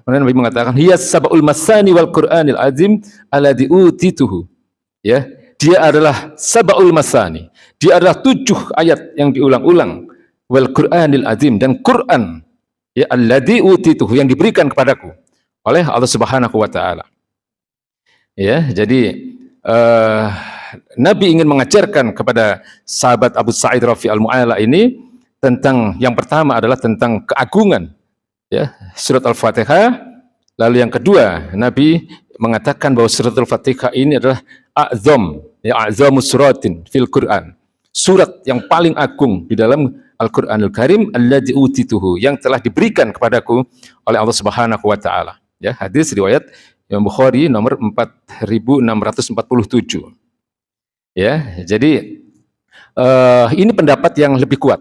Kemudian Nabi mengatakan, "Hiya sab'ul masani wal Qur'anil azim alladzi utituhu." Ya, dia adalah sab'ul masani. Dia adalah 7 ayat yang diulang-ulang. Wal Qur'anil azim, dan Quran, ya, alladzi utituhu, yang diberikan kepadaku oleh Allah Subhanahu wa taala. Ya, jadi Nabi ingin mengajarkan kepada sahabat Abu Sa'id Rafi al-Mu'alla ini tentang, yang pertama adalah tentang keagungan, ya, surat Al-Fatihah. Lalu yang kedua, Nabi mengatakan bahwa surat Al-Fatihah ini adalah a'zam, ya, a'zamus suratin fil Quran, surat yang paling agung di dalam Al-Qur'anul Karim, alladzi utituhu, yang telah diberikan kepadaku oleh Allah Subhanahu wa taala. Ya, hadis riwayat Imam Bukhari nomor 4647. Ya, jadi ini pendapat yang lebih kuat.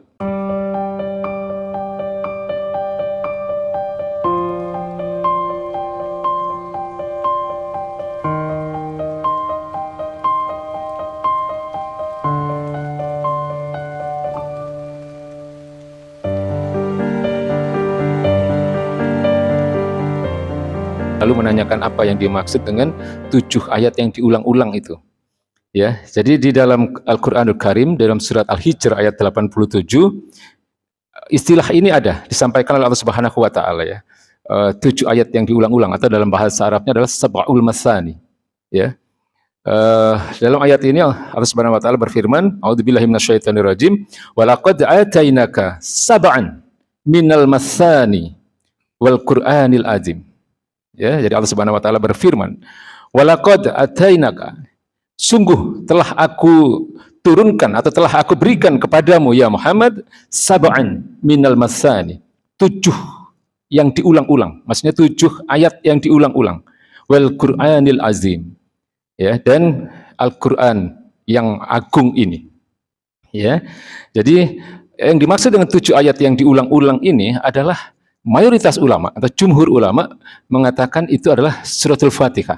Lalu menanyakan apa yang dimaksud dengan 7 ayat yang diulang-ulang itu. Ya, jadi di dalam Al-Qur'anul Karim, dalam surat Al-Hijr ayat 87, istilah ini ada disampaikan oleh Allah Subhanahu wa taala, ya. 7 ayat yang diulang-ulang, atau dalam bahasa Arabnya adalah sab'ul masani. Ya. Dalam ayat ini Allah Subhanahu wa taala berfirman, "A'udzubillahi minasyaitonirrajim, wa laqad atainaka sab'an minal masani wal Qur'anil azim." Ya, jadi Allah Subhanahu wa taala berfirman, "Walaqad atainaka," sungguh telah aku turunkan atau telah aku berikan kepadamu ya Muhammad, sab'an minal masani, 7 yang diulang-ulang. Maksudnya 7 ayat yang diulang-ulang. Wal Qur'anil azim. Ya, dan Al-Qur'an yang agung ini. Ya. Jadi yang dimaksud dengan 7 ayat yang diulang-ulang ini adalah mayoritas ulama atau jumhur ulama mengatakan itu adalah suratul Fatihah.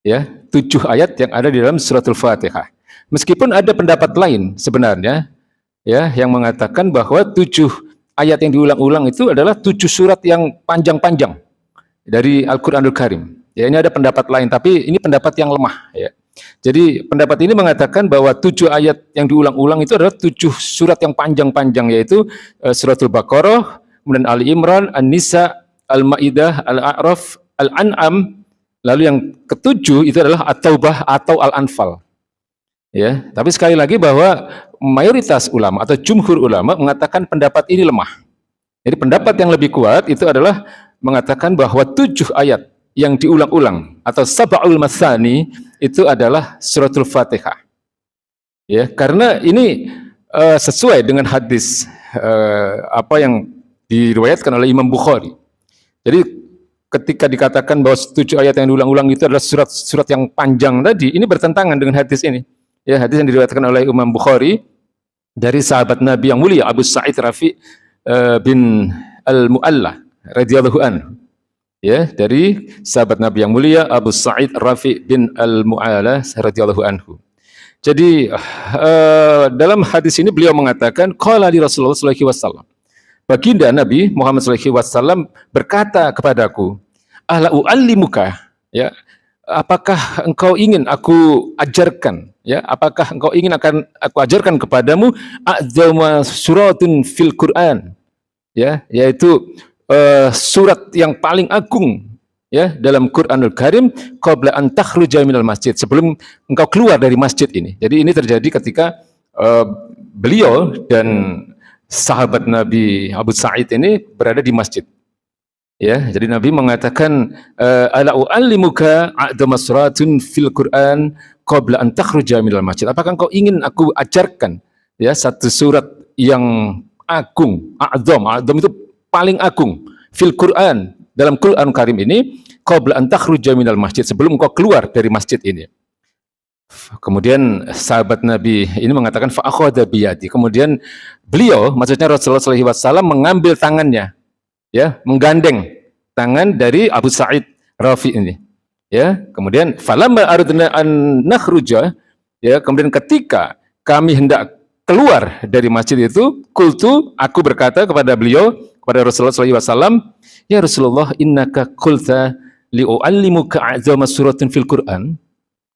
Ya, 7 ayat yang ada di dalam suratul Fatihah. Meskipun ada pendapat lain sebenarnya, ya, yang mengatakan bahwa 7 ayat yang diulang-ulang itu adalah 7 surat yang panjang-panjang dari Al-Qur'anul Karim. Ya, ini ada pendapat lain, tapi ini pendapat yang lemah, ya. Jadi pendapat ini mengatakan bahwa 7 ayat yang diulang-ulang itu adalah 7 surat yang panjang-panjang, yaitu suratul Baqarah, kemudian Ali Imran, An-Nisa, Al-Maidah, Al-A'raf, Al-An'am, lalu yang ketujuh itu adalah At-Taubah atau Al-Anfal. Ya, tapi sekali lagi bahwa mayoritas ulama atau jumhur ulama mengatakan pendapat ini lemah. Jadi pendapat yang lebih kuat itu adalah mengatakan bahwa 7 ayat yang diulang-ulang atau sab'ul masani itu adalah suratul Fatihah. Ya, karena ini sesuai dengan hadis apa yang diriwayatkan oleh Imam Bukhari. Jadi ketika dikatakan bahwa 7 ayat yang diulang-ulang itu adalah surat-surat yang panjang tadi, ini bertentangan dengan hadis ini. Ya, hadis yang diriwayatkan oleh Imam Bukhari dari sahabat Nabi yang mulia Abu Sa'id Rafi bin al-Mu'alla radhiyallahu anhu. Ya, dari sahabat Nabi yang mulia Abu Sa'id Rafi bin al-Mu'alla radhiyallahu anhu. Jadi dalam hadis ini beliau mengatakan qala li Rasulullah sallallahu alaihi wasallam. Baginda Nabi Muhammad SAW berkata kepadaku, "Ala u'allimuka," ya, apakah engkau ingin aku ajarkan, ya, apakah engkau ingin akan aku ajarkan kepadamu a'zama suratun fil Quran, ya, yaitu surat yang paling agung, ya, dalam Quranul Karim, qabla an takhruja minal masjid, sebelum engkau keluar dari masjid ini. Jadi ini terjadi ketika beliau dan sahabat Nabi Abu Sa'id ini berada di masjid. Ya, jadi Nabi mengatakan, "Ala u'allimuka a'zama suratun fil Quran qabla an takhruja minal masjid." Apakah engkau ingin aku ajarkan, ya, satu surat yang agung, a'zam itu paling agung, fil Quran, dalam Quran Karim ini, qabla an takhruja minal masjid, sebelum engkau keluar dari masjid ini. Kemudian sahabat Nabi ini mengatakan fa akhadha biyadi. Kemudian beliau, maksudnya Rasulullah SAW, mengambil tangannya, ya, menggandeng tangan dari Abu Sa'id Rafi ini. Ya, kemudian falamma aradna an nakhruja, ya, kemudian ketika kami hendak keluar dari masjid itu, qultu, aku berkata kepada beliau, kepada Rasulullah SAW, ya Rasulullah, innaka qulta li'u'allimuka a'zama suratin fil Quran.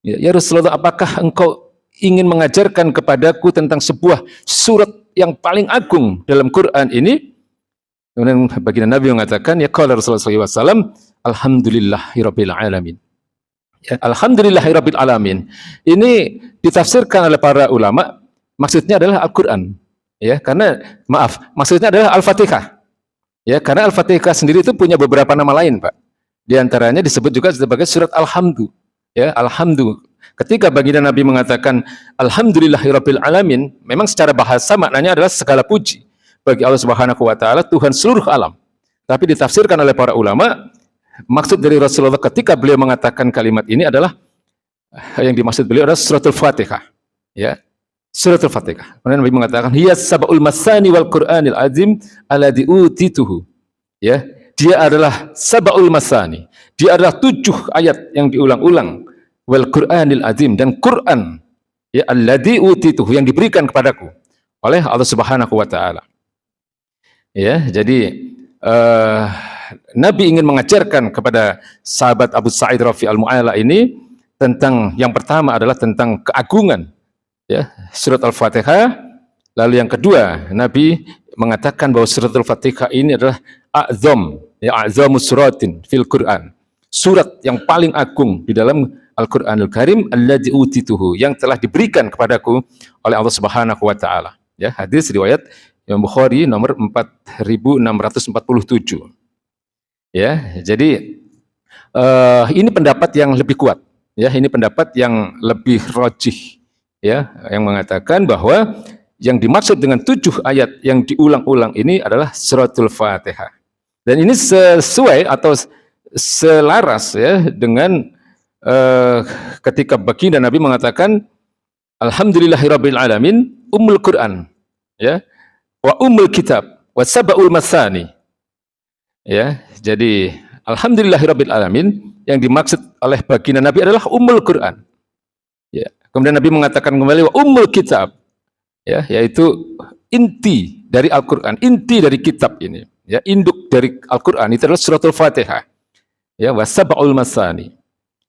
Ya Rasulullah, apakah engkau ingin mengajarkan kepadaku tentang sebuah surat yang paling agung dalam Quran ini? Kemudian baginda Nabi mengatakan, ya qala Rasulullah SAW, alhamdulillahirabbil alamin. Ya, alhamdulillahirabbil alamin. Ini ditafsirkan oleh para ulama, maksudnya adalah Al-Quran. Ya, karena maksudnya adalah Al-Fatihah. Ya, karena Al-Fatihah sendiri itu punya beberapa nama lain, Pak. Di antaranya disebut juga sebagai surat Alhamdu. Ya, Alhamdu. Ketika baginda Nabi mengatakan alhamdulillahirabbil alamin, memang secara bahasa maknanya adalah segala puji bagi Allah Subhanahu wa taala, Tuhan seluruh alam. Tapi ditafsirkan oleh para ulama, maksud dari Rasulullah ketika beliau mengatakan kalimat ini adalah yang dimaksud beliau adalah suratul Fatihah. Ya. Suratul Fatihah. Kemudian Nabi mengatakan, hiya sab'ul masani wal Qur'anil azim alladzi utituhu. Ya, dia adalah sab'ul masani. Dia adalah 7 ayat yang diulang-ulang. Wal Qur'anil azim, dan Quran, ya, alladzi utituhu, yang diberikan kepadaku oleh Allah Subhanahu wa taala. Ya, jadi Nabi ingin mengajarkan kepada sahabat Abu Sa'id Rafi al-Mu'alla ini tentang, yang pertama adalah tentang keagungan, ya, surat Al-Fatihah. Lalu yang kedua, Nabi mengatakan bahwa surat Al-Fatihah ini adalah a'zam, ya, a'zamus suratin fil Quran, surat yang paling agung di dalam Al-Qur'anul Karim, alladzi utituhu, yang telah diberikan kepadaku oleh Allah Subhanahu wa taala. Ya, hadis riwayat Imam Bukhari nomor 4647. Ya, jadi ini pendapat yang lebih kuat. Ya, ini pendapat yang lebih rajih, ya, yang mengatakan bahwa yang dimaksud dengan 7 ayat yang diulang-ulang ini adalah suratul Fatihah. Dan ini sesuai atau selaras, ya, dengan ketika baginda Nabi mengatakan alhamdulillahirabbil alamin ummul Quran, ya, wa ummul kitab wa sab'ul masani. Ya, jadi alhamdulillahirabbil alamin yang dimaksud oleh baginda Nabi adalah ummul Quran. Ya, kemudian Nabi mengatakan kembali wa ummul kitab, ya, yaitu inti dari Al-Qur'an, inti dari kitab ini, ya, induk dari Al-Qur'an itu adalah suratul Fatihah. Ya, wa sab'ul masani,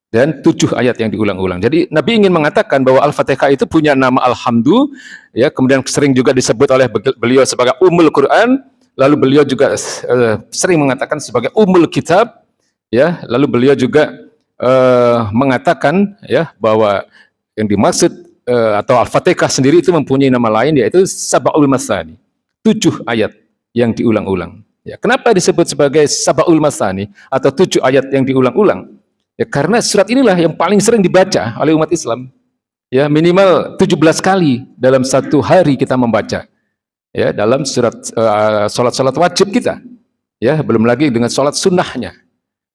dan 7 ayat yang diulang-ulang. Jadi Nabi ingin mengatakan bahwa Al-Fatihah itu punya nama Alhamdu, ya, kemudian sering juga disebut oleh beliau sebagai Ummul Quran, lalu beliau juga sering mengatakan sebagai Ummul Kitab, ya, lalu beliau juga mengatakan, ya, bahwa yang dimaksud atau Al-Fatihah sendiri itu mempunyai nama lain, yaitu Sab'ul Masani, 7 ayat yang diulang-ulang. Ya, kenapa disebut sebagai Sab'ul Masani atau 7 ayat yang diulang-ulang? Ya, karena surat inilah yang paling sering dibaca oleh umat Islam. Ya, minimal 17 kali dalam satu hari kita membaca. Ya, dalam surat salat-salat wajib kita. Ya, belum lagi dengan salat sunnahnya.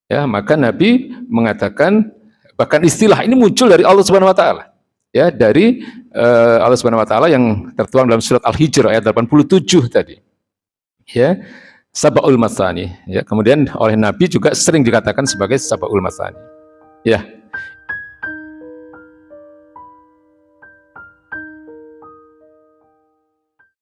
Ya, maka Nabi mengatakan, bahkan istilah ini muncul dari Allah Subhanahu wa taala. Ya, dari Allah Subhanahu wa taala yang tertuang dalam surat Al-Hijr ayat 87 tadi. Ya, Sab'ul Masani. Ya, kemudian oleh Nabi juga sering dikatakan sebagai Sab'ul Masani. Ya.